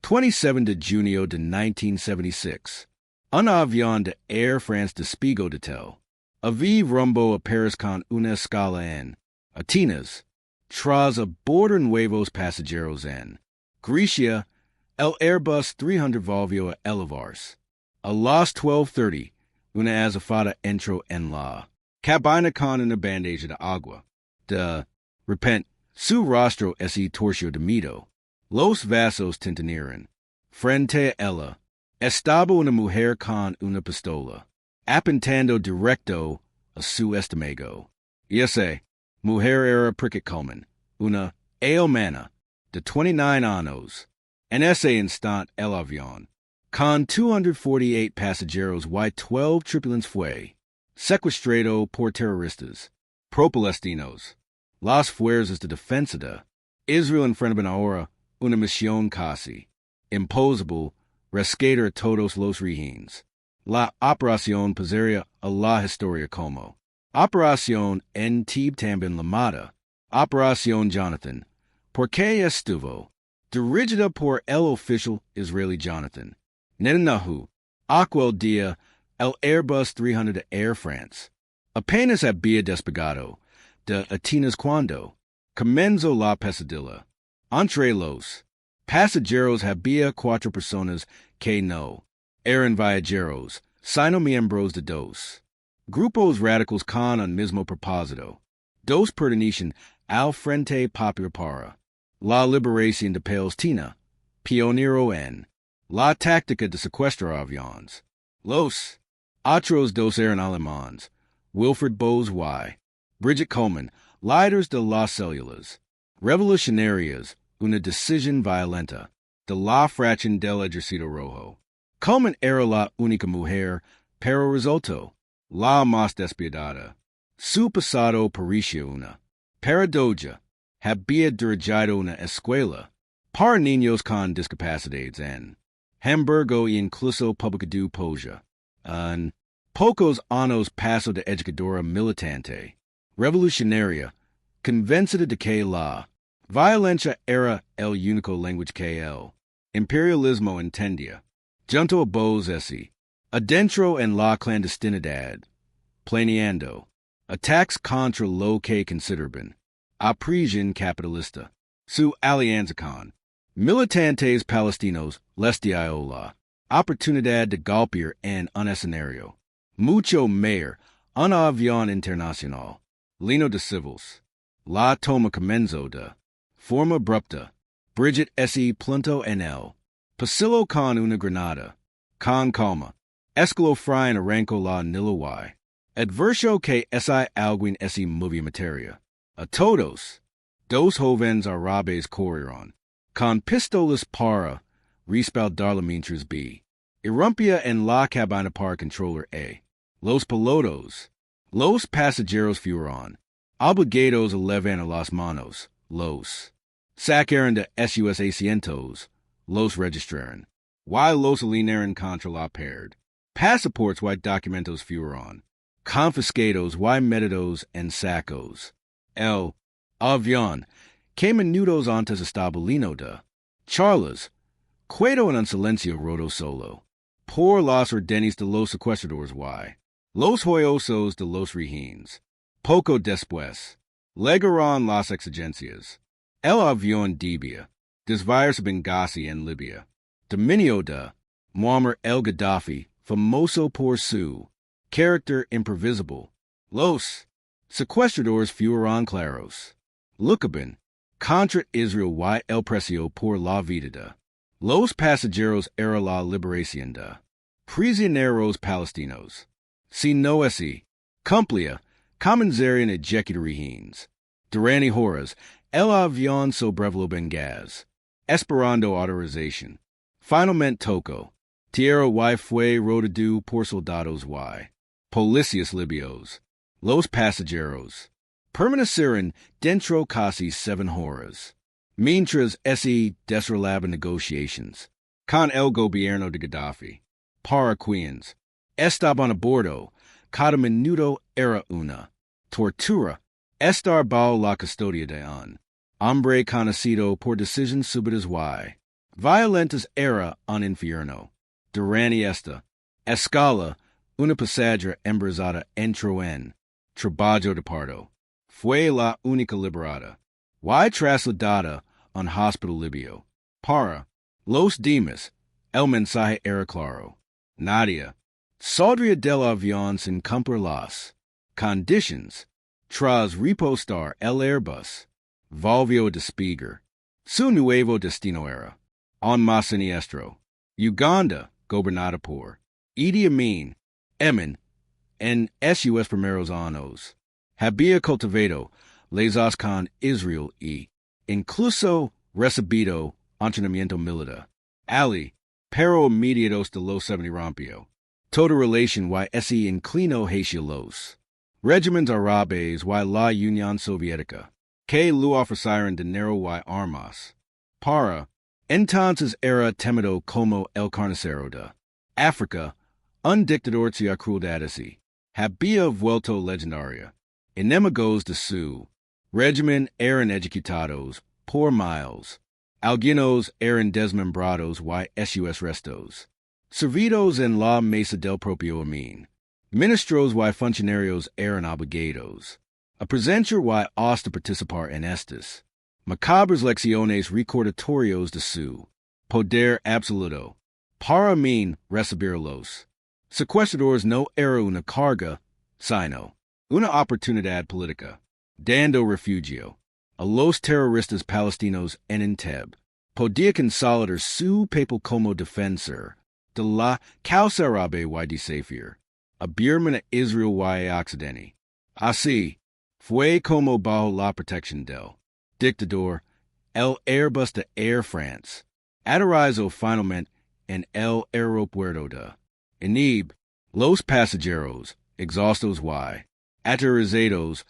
27 de junio de 1976. Un avión de Air France despegó de Tel Aviv rumbo a Paris con una escala en Atenas, tras abordar nuevos pasajeros en Grecia. El Airbus 300 volvió a elevarse. A las 12:30, una azafata entró en la cabina con una bandeja de agua. De repente, su rostro se torció de miedo. Los vasos tintinearon. Frente a ella estaba una mujer con una pistola, apuntando directo a su estómago. Y esa mujer era Prickett Coleman, una alemana de 29 años. En ese instante el avión, con 248 pasajeros y 12 tripulantes fue secuestrado por terroristas pro-palestinos. Las fuerzas de defensa de Israel enfrentan ahora una misión casi imposible: rescatar a todos los rehenes. La operación pasaría a la historia como Operación Entebbe, también llamada Operación Yonatan, porque estuvo dirigida por el oficial israelí Yonatan Netanyahu. Aquel día, el Airbus 300 de Air France apenas había despegado de Atenas cuando comenzó la pesadilla. Entre los pasajeros había 4 personas que no eran viajeros, sino miembros de dos grupos radicales con un mismo propósito. Dos pertenecen al Frente Popular para la Liberación de Palestina, pionero en la táctica de secuestrar aviones. Los otros dos eran alemanes, Wilfred Bose y Bridget Coleman, líderes de las células revolucionarias, una decisión violenta de la fracción del Ejército Rojo. Coleman era la única mujer, pero resultó la más despiadada. Su pasado parecía una paradoja. Había dirigido una escuela para niños con discapacidades en Hamburgo y incluso publicado poesía. En pocos años pasó de educadora militante revolucionaria, convencida de que la violencia era el único lenguaje que el imperialismo entendía. Junto a Bose adentro en la clandestinidad, planeando attacks contra lo que consideraban opresión capitalista. Su alianza con militantes palestinos les dio la oportunidad de golpear en un escenario mucho mayor un avión internacional, lleno de civiles. La toma comenzó de forma abrupta. Bridget se plantó en el pasillo con una granada. Con calma, escaló fry y arrancó la nilo y advirtió que alguien se movía materia. A todos, dos jóvenes árabes corrieron con pistolas para respaldarla mientras B. irrumpía en la cabina para controlar A. Los pilotos, los pasajeros fueron obligados a levantar las manos. Los sacaron de sus asientos, los registraron, y los alinearon contra la pared. Pasaportes y documentos fueron confiscados y metidos en sacos. El avión, que minutos antes estaba lleno de charlas, quedó en un silencio roto solo por las órdenes de los secuestradores y los joyosos de los rehenes. Poco después, llegaron las exigencias. El avión debía desviarse a Benghazi en Libia. Dominio de Muammar el-Gaddafi, famoso por su carácter imprevisible. Los secuestradores fueron claros. Luchaban contra Israel y el precio por la vida de los pasajeros era la liberación de prisioneros palestinos. Si no así, cumplía comenzarían a ejecutar rehenes. Durante horas, el avión sobrevoló Benghazi, esperando autorización. Finalmente tocó tierra y fue rodeado por soldados y policías libios. Los pasajeros permanecieron dentro casi 7 horas, mientras se desarrollaban negociaciones con el gobierno de Gaddafi. Para quienes estaban a bordo, cada minuto era una tortura. Estar bajo la custodia de un hombre conocido por decisiones súbitas y Violentas era un infierno. Durante esta escala, una passaggera embarazada entró en trabajo de parto. Fue la única liberada. Y trasladada a un hospital libio. Para los demás, el mensaje era claro. Nadia saldría del avión sin cumplir las conditions. Tras repostar el Airbus, volvió a despegar. Su nuevo destino era un más siniestro. Uganda, gobernada por Idi Amin, Emin, en sus primeros años. Había cultivado lazos con Israel y incluso recibido entrenamiento militar. Ali, pero inmediatos de los 70 rompió. Toda relación y ese inclino hacia los regímenes árabes y la Unión Soviética, que lo ofrecieron dinero y armas. Para entonces era temido como el carnicero de África, un dictador de crueldades y había vuelto legendaria. Enemigos de su régimen eran ejecutados por miles. Algunos eran desmembrados y sus restos servidos en la mesa del propio Amin. Ministros y funcionarios eran obligados a presenciar y hasta participar en estas macabras lecciones recordatorios de su poder absoluto. Para Amin recibirlos secuestradores no era una carga, sino una oportunidad política, dando refugio a los terroristas palestinos en Entebbe. Podía consolidar su papel como defensor de la causa árabe y desafiar a Birman a Israel y a Occidente. Así, fue como bajo la protección del dictador, el Airbus de Air France aterrizó finalmente en el aeropuerto de Entebbe. Los pasajeros, exhaustos y aterrorizados,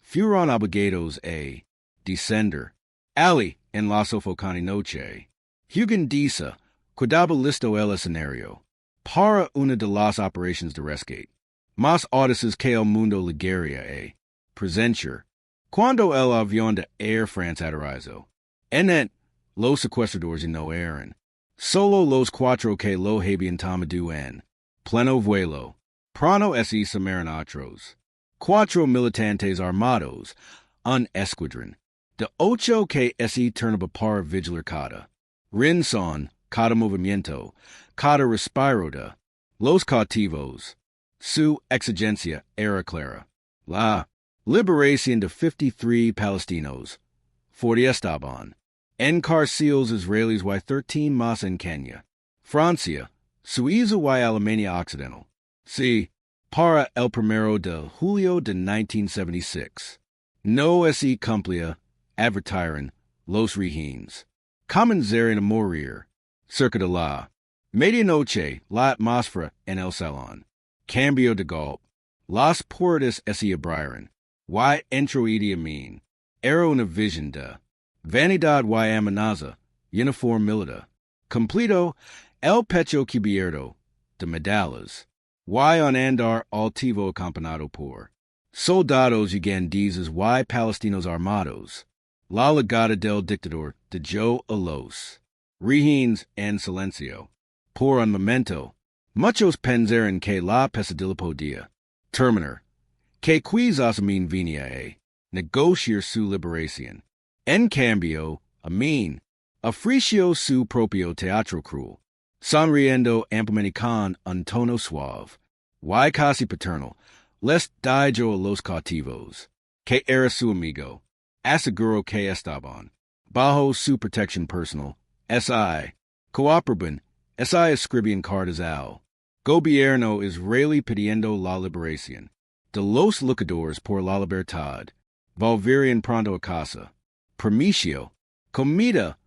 fueron obligados a descender. Ali, en la sofocante noche, Ugandesa, quedaba listo el escenario para una de las operaciones de rescate más audaces que el mundo ligaría a presenciar. Cuando el avión de Air France aterrizó, en él, los secuestradores no eran solo los cuatro que lo habían tomado en pleno vuelo. Pronto se sumaron otros cuatro militantes armados, un escuadrón de 8 que se turnaba para vigilar cada rincón, cada movimiento, cada respiro de los cautivos. Su exigencia era clara. La liberación de 53 palestinos. 40 estaban encarcelados israelíes y 13 más en Kenia, Francia, Suiza y Alemania Occidental. Sí, para el 1 de julio de 1976. No se cumplía, advirtieron los regímenes. Comenzaron a morir. Cerca de la medianoche, la atmósfera en el salón cambió de golpe. Las puertas se abrieron. Y entró Idi Amin. Era una visión de vanidad y amenaza, uniforme militar, completo, el pecho cubierto de medallas, y un andar altivo acompañado por soldados ugandeses y palestinos armados. La llegada del dictador dejó a los regímenes en silencio. Por un momento, muchos pensaron que la pesadilla podía terminar, que quizás Amin venía a negociar su liberación. En cambio, Amin ofreció su propio teatro cruel, sonriendo ampliamente con un tono suave y casi paternal. Les dijo a los cautivos que era su amigo. Aseguró que estaban bajo su protección personal. Si cooperaban, si escribían cartas al gobierno israelí pidiendo la liberación de los luchadores por la libertad. Volverían pronto a casa. Permiso, comida,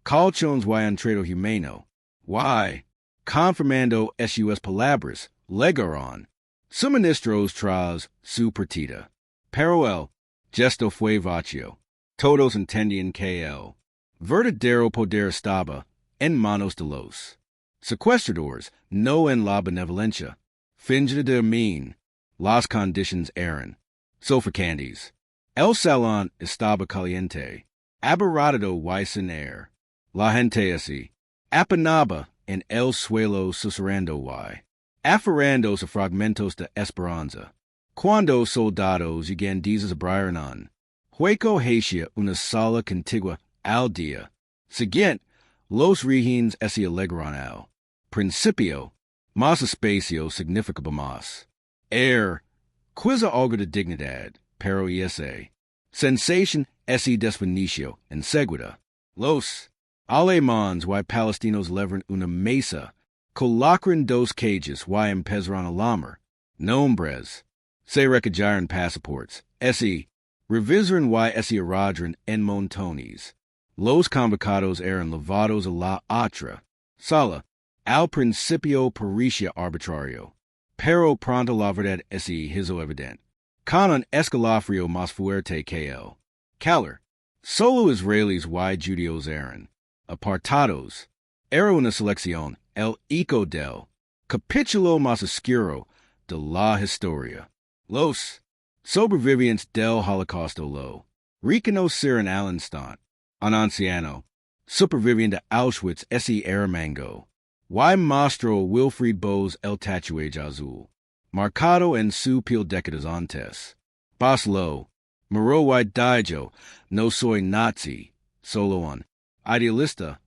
colchones y un trato humano. Y, confirmando sus palabras, legaron suministros tras su partida. Pero el gesto fue vacío. Todos entendían que el verdadero poder estaba en manos de los secuestradores, no en la benevolencia fingida de Amin. Las conditions eran sofocantes. El salón estaba caliente, abarrotado y sin aire. La gente así apanaba en el suelo susurrando y aferrandos a fragmentos de esperanza. Cuando soldados llegan desabraron, hueco hacia una sala contigua al día siguiente, los regines se alegran al principio, más espacio significaba más. Quizá algo de dignidad, pero sensation ese desfinicio en seguida. Los alemanes y palestinos leveran una mesa, colocran dos cages y empezaron a lamar, nombres, se recallaron pasaportes, revisaron y se arrojaron en montones. Los convocados eran llevados a la otra sala, al principio parecía arbitrario, pero pronto la verdad se hizo evidente. Con un escalofrío más fuerte que el calor, solo israelíes y judíos eran apartados. Era una selección, el eco del capítulo más oscuro de la historia. Los sobrevivientes del holocausto lo reconocieron al instante. Un anciano, superviviente de Auschwitz ese era Mango, y mostró Wilfried Bose el tatuaje azul, marcado en su piel décadas antes. Baslo, Muro y Dijo, no soy Nazi, solo un idealista,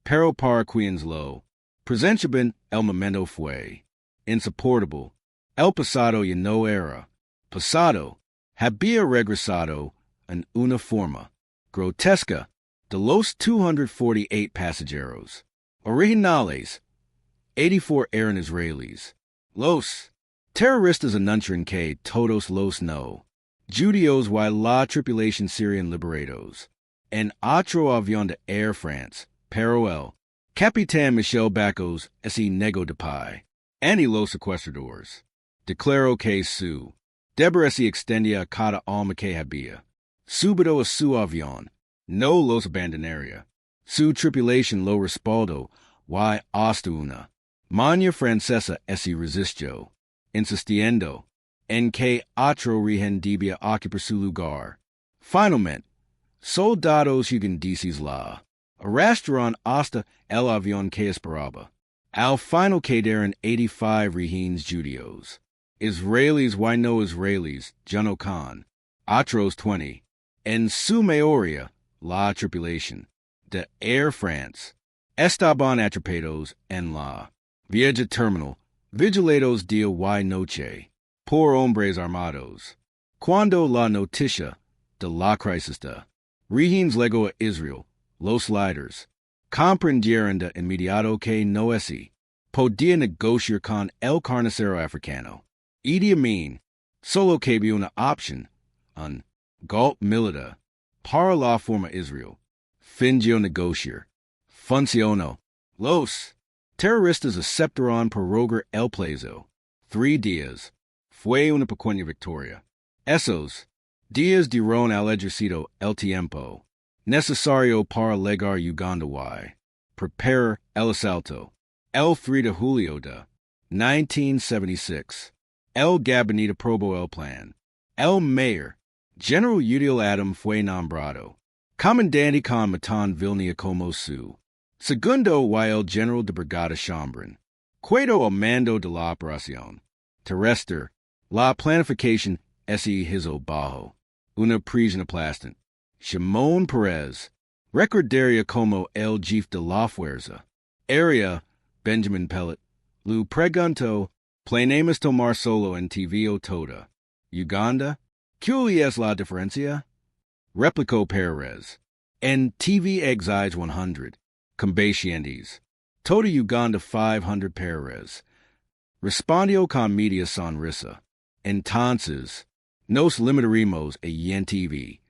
pero para quienes lo presentaban el momento fue insoportable. El pasado ya no era pasado, había regresado en una forma grotesca. De los 248 pasajeros originales, 84 eran israelíes. Los terroristas anunciaron que todos los no judíos y la tripulación serían liberados en otro avión de Air France, pero el capitán Michel Bacos se negó de pie. Y los secuestradores declaró que su deber se extendía a cada alma que había subido a su avión. No los abandonaría. Su tripulación lo respaldó y hasta una maña francesa se resistió, insistiendo en que otro rehén debía ocupar su lugar. Finalmente, soldados ugandeses la arrastraron hasta el avión que esperaba. Al final quedaron 85 rehenes judíos, israelíes y no israelíes, junto con otros 20. En su mayoría, la tripulación de Air France estaban atrapados en la vieja terminal, vigilados día y noche por hombres armados. Cuando la noticia de la crisis de rehenes llegó a Israel, los líderes comprendieron de inmediato que no se podía negociar con el carnicero africano. Idi Amin solo que había una opción, un golpe militar. Para la forma Israel, fingió negociar. Funcionó. Los terroristas aceptaron prorrogar el plazo. 3 días. Fue una pequeña victoria. Esos días dieron al ejército el tiempo necesario para llegar Uganda y preparar el asalto. El 3 de julio de 1976. El gabinete aprobó el plan. El mayor General Udiel Adam fue nombrado comandante con Matan Vilnia como su segundo y el general de brigada Chambrin quedó al mando de la operación terrestre. La planificación se hizo bajo una presión aplastante. Shimon Peres recordaría como el jefe de la fuerza aérea Benjamin Pellet lo preguntó, ¿planeamos tomar solo en TV o toda Uganda? ¿Qué es la diferencia? Replicó Perez. En TV exiles 100, combatientes. Toda Uganda 500 Perez. Respondió con media sonrisa. Entonces, nos limitaremos a en TV.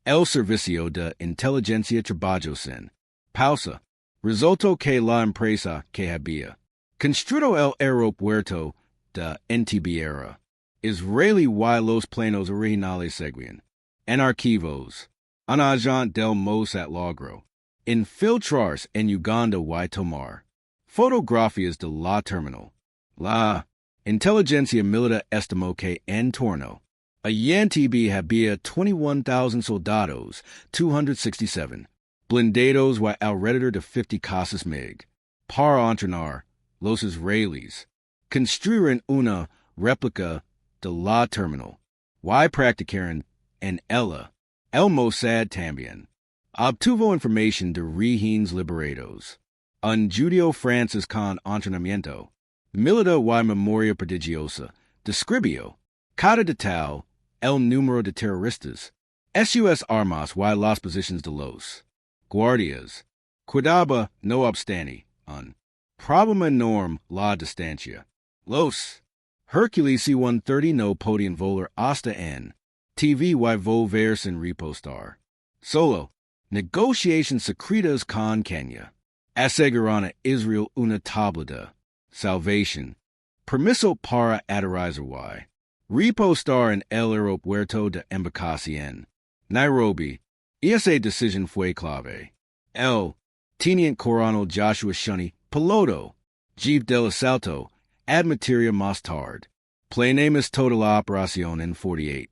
El servicio de inteligencia trabajó sin pausa. Resultó que la empresa que había construido el aeropuerto de Entebbe era Israeli y los planos originales seguían. En archivos, un agente del Mossad logró infiltrarse en Uganda y tomar fotografías de la terminal. La inteligencia militar estimó que en torno a Entebbe había 21,000 soldados, 267 blindados y alrededor de 50 casas mig, para entrenar los israelíes, construyeron una réplica de la terminal, y practicaron en ella. El Mossad también obtuvo información de rehenes liberados. Un judío francés con entrenamiento militar y memoria prodigiosa describió cada detalle el número de terroristas, sus armas y las posiciones de los guardias. Cuidaba, no obstante, un problema enorme la distancia. Los Hercules C-130 no podían volar hasta en TV y volver sin repostar. Solo negociations secretas con Kenya aseguraron a Israel una tabla de salvación. Permiso para aterrizar y repostar en el aeropuerto de Embakasi en Nairobi. Esa decisión fue clave. El teniente coronel Joshua Shunny, piloto, jefe del asalto, admitiría más tarde. Planeamos toda la operación en 48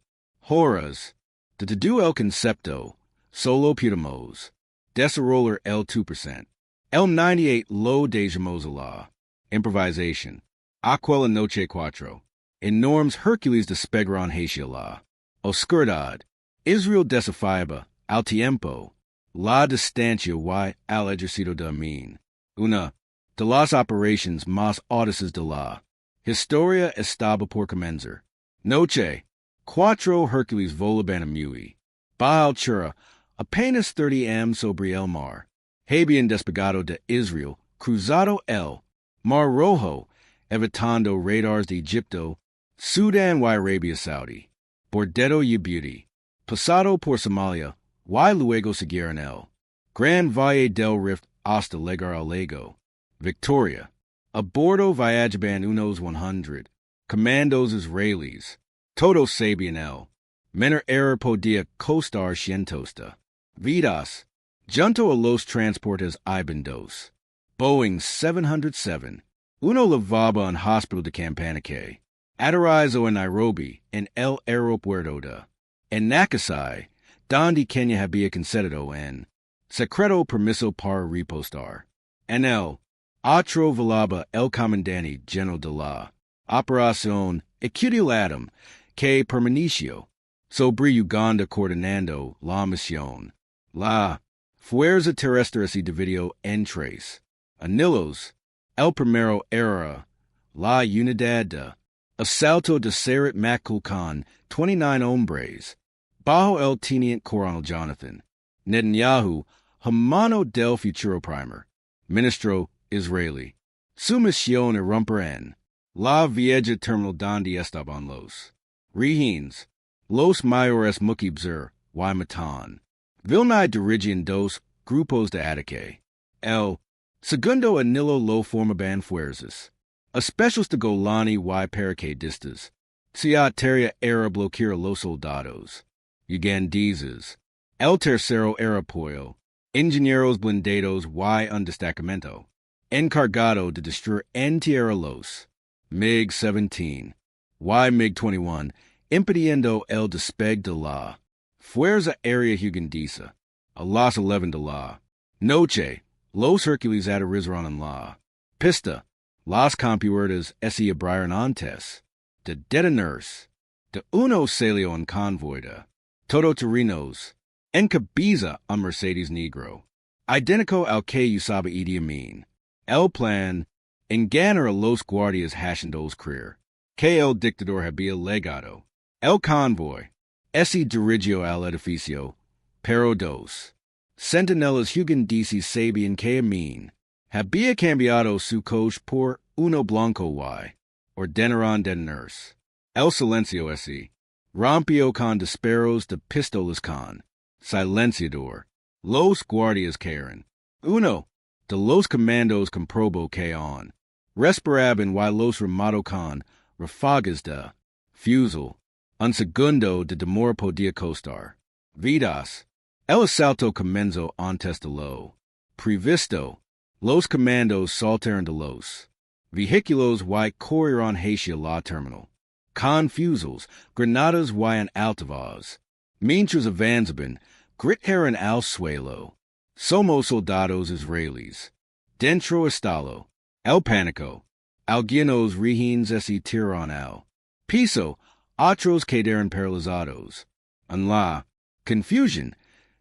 horas. De todo el concepto, solo pudimos desarrollar el 2%. El 98 lo dejamos a la improvisación. Aquella noche 4. Enormes Hercules despegaron hacia la oscuridad. Israel desafiaba al tiempo, la distancia y al ejército de Amin. Una de las operaciones más audaces de la historia estaba por comenzar. Noche 4 Hercules volaban muy baja altura, apenas 30 m sobre el mar. Habían despegado de Israel, cruzado el Mar Rojo, evitando radars de Egipto, Sudán y Arabia Saudí, Bordeto y Djibouti, pasado por Somalia, y luego siguieron el Gran Valle del Rift hasta llegar al Lago Victoria. A bordo viajaban unos 100 comandos israelíes. Todos sabían el menor error podía costar cientos de vidas. Junto a los transportes iban dos Boeing 707. Uno levaba un hospital de campaña que aterrizó en Nairobi en el aeropuerto de Nakasai, donde Kenya había concedido en secreto permiso para repostar. En el otro volaba el comandante general de la Operación Entebbe, que permaneció sobre Uganda coordinando la misión. La fuerza terrestre se dividió en tres anillos. El primero era la unidad de asalto de Sarat Makul con 29 hombres, bajo el teniente coronel Yonatan Netanyahu, hermano del futuro primer ministro israelí. Su misión era romper en la vieja terminal donde estaban los rehenes, los mayores mukibzer y matan. Vilna dirigian dos grupos de ataque. El segundo anillo lo formaban fuerzas especiales de Golani y paracaidistas. Su tarea era bloquear los soldados ugandeses. El tercero era apoyo, ingenieros blindados y un destacamento encargado de destruir en tierra los MiG-17 y MiG-21, impidiendo el despegue de la Fuerza Aérea Ugandesa. A las 11 de la noche, los Hercules aterrizaron en la pista. Las compuertas se abrieron antes de detenerse. De uno salió en convoy de todoterrenos en cabeza un Mercedes Negro, idéntico al que usaba Idi Amin. El plan engañar a los guardias haciéndoles creer que el dictador había legado. El convoy se dirigió al edificio, pero dos centinelas ugandeses sabían que Amin había cambiado su coche por uno blanco y ordenaron detenerse. El silencio ese rompió con disparos de pistolas con silenciador. Los guardias cayeron. Uno de los comandos comprobó que on respiraban y los remató con ráfagas de fusil. Un segundo de demora podía costar vidas. El asalto comenzó antes de lo previsto. Los comandos saltaron de los vehículos y corrieron hacia la terminal, con fusiles, granadas y un altavoz. Mientras avanzaban, gritaron al suelo. Somos soldados Israelis. Dentro estalo. El pánico. Algunos rehenes ese tiran al piso. Otros quedaron paralizados. En la confusion.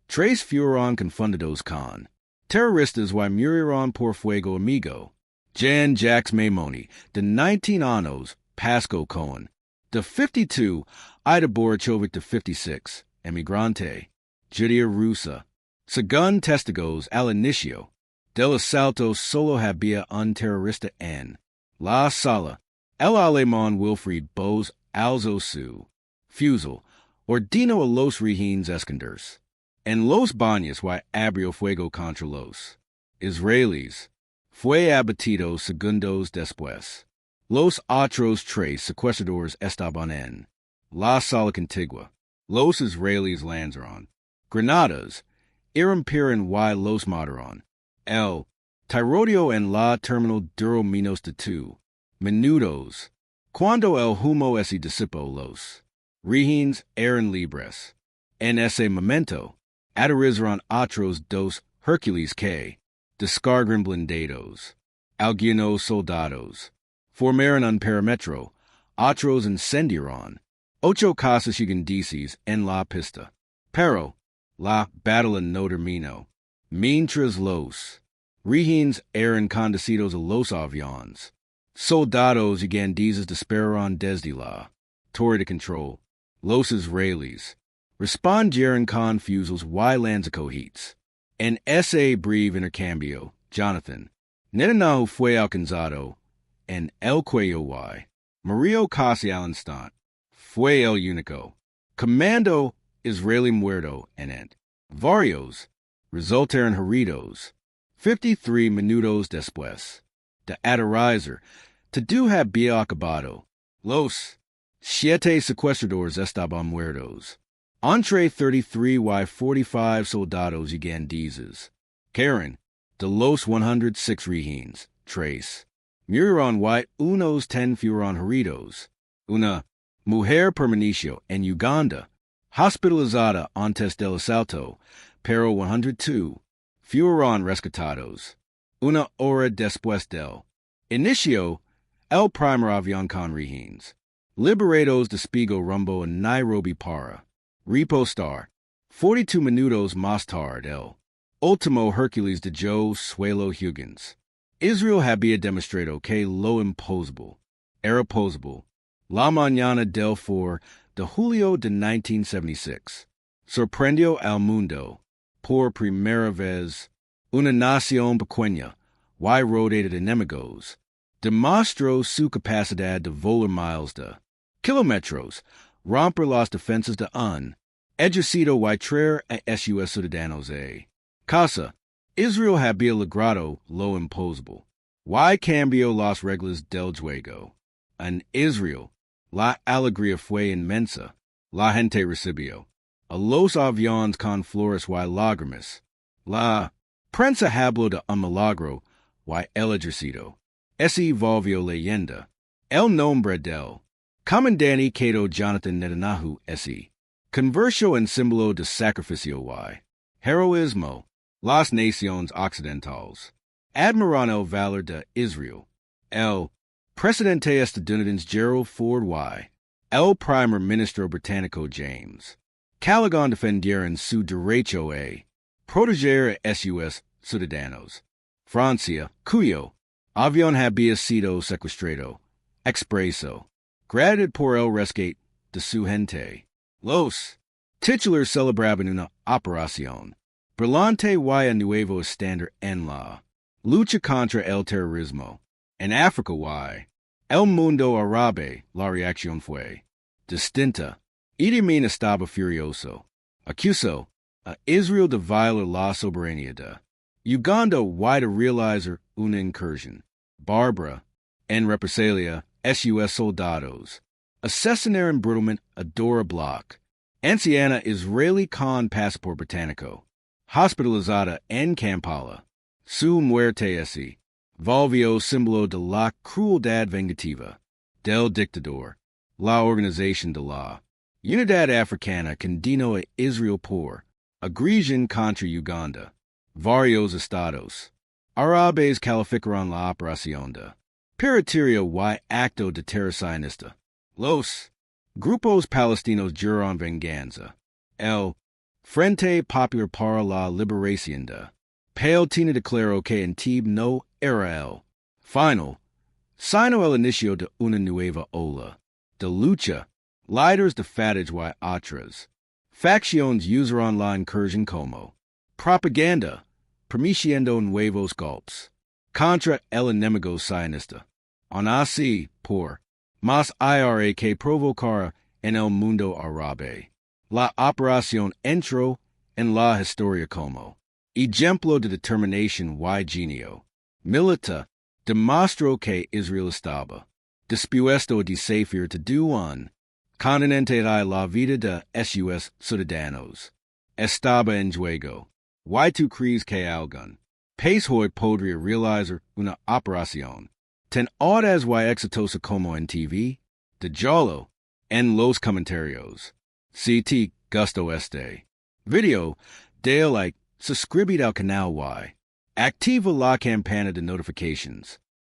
Tres fueron confundidos con terroristas y murieron por fuego amigo. Jan Jacques Maimoni, de 19 años, Pasco Cohen. De 52, Ida Borichovic de 56, emigrante. Judía rusa. Según testigos al inicio del asalto solo había un terrorista en la sala. El alemán Wilfried Bose alzó su fusil, ordenó a los rehenes esconders en los baños y abrió fuego contra los israelíes. Fue abatido segundos después. Los otros tres secuestradores estaban en la sala contigua. Los israelíes lanzaron granadas, irrumpieron y los mataron. El tirodio en la terminal duró menos de 2 minutos. Cuando el humo se disipó, los rehenes eran libres. En ese momento, aterrizaron otros dos Hercules que descargaron blindados. Algunos soldados formaron un perímetro. Otros incendiaron 8 casas gigantes en la pista. Pero la batalla no terminó. Mientras los rehenes eran conducidos a los aviones, soldados ugandeses dispararon desde la torre de control. Los israelíes respondieron con fusiles y lanzacohetes. En ese breve intercambio, Yonatan Netanyahu fue alcanzado en el cuello y murió casi al instante. Fue el único comando israelí muerto en it. Varios resultaron heridos 53 minutos después de aterrizar. Todo había acabado. Los 7 secuestradores estaban muertos. Entre 33 y 45 soldados ugandeses. Karen, de los 106 rehenes, 3 murieron y unos 10 fueron heridos. Una mujer permaneció en Uganda, hospitalizada antes del asalto, pero 102 fueron rescatados. Una hora después del inicio, el primer avión con rehenes liberados despegó rumbo a Nairobi para repostar. 42 minutos más tarde, el último Hercules de Joe Suelo Huggins. Israel había demostrado que lo imposible era posible. La mañana del 4 de julio de 1976 sorprendió al mundo. Por primera vez, una nación pequeña y rodeada de enemigos demostró su capacidad de volar miles de kilómetros, romper las defensas de un ejército y traer a sus ciudadanos a casa. Israel había logrado lo imposible. Y cambió las reglas del juego. En Israel, la alegría fue inmensa. La gente recibió a los aviones con flores y lágrimas. La prensa habló de un milagro y el ejército se volvió leyenda. El nombre del comandante quedó Yonatan Netanyahu se convirtió en símbolo de sacrificio y heroísmo. Las naciones occidentales admiran el valor de Israel. El presidente estadounidense Gerald Ford y el primer ministro británico James Callaghan defendieron su derecho a proteger a sus ciudadanos. Francia, cuyo avión había sido secuestrado, expresó gratitud por el rescate de su gente. Los titulares celebraban una operación brillante y un nuevo estándar en la lucha contra el terrorismo. En África y el mundo árabe, la reacción fue distinta. Idi Amin estaba furioso. Acusó a Israel de violar la soberanía de Uganda y de realizar una incursión bárbara en represalia a sus soldados. Asesinaron brutalmente a Dora Bloch, anciana israelí con pasaporte británico, hospitalizada en Kampala. Su muerte se volvió símbolo de la crueldad vengativa del dictador. La Organización de la Unidad Africana condenó a Israel por agresión contra Uganda. varios estados. Árabes calificaron la operación de peritirio y acto de terror sionista. Los grupos palestinos juraron venganza. El Frente Popular para la Liberación de Palestina declaró que Entebbe no era el final, sino el inicio de una nueva ola de lucha. Líderes de fatig y otras facciones usaron la incursión como propaganda, permitiendo nuevos golpes contra el enemigo sionista. Aun así, por más ira que provocara en el mundo árabe, la operación entró en la historia como ejemplo de determinación y genio. Milita demostró que Israel estaba dispuesto a desafiar todo un continente y la vida de sus ciudadanos. Estaba en juego. ¿Y tú crees que algún país hoy podría realizar una operación tan audaz y exitosa como Entebbe? Déjalo en los comentarios. Si te gustó este video, dale like, suscríbete al canal y activa la campana de notifications.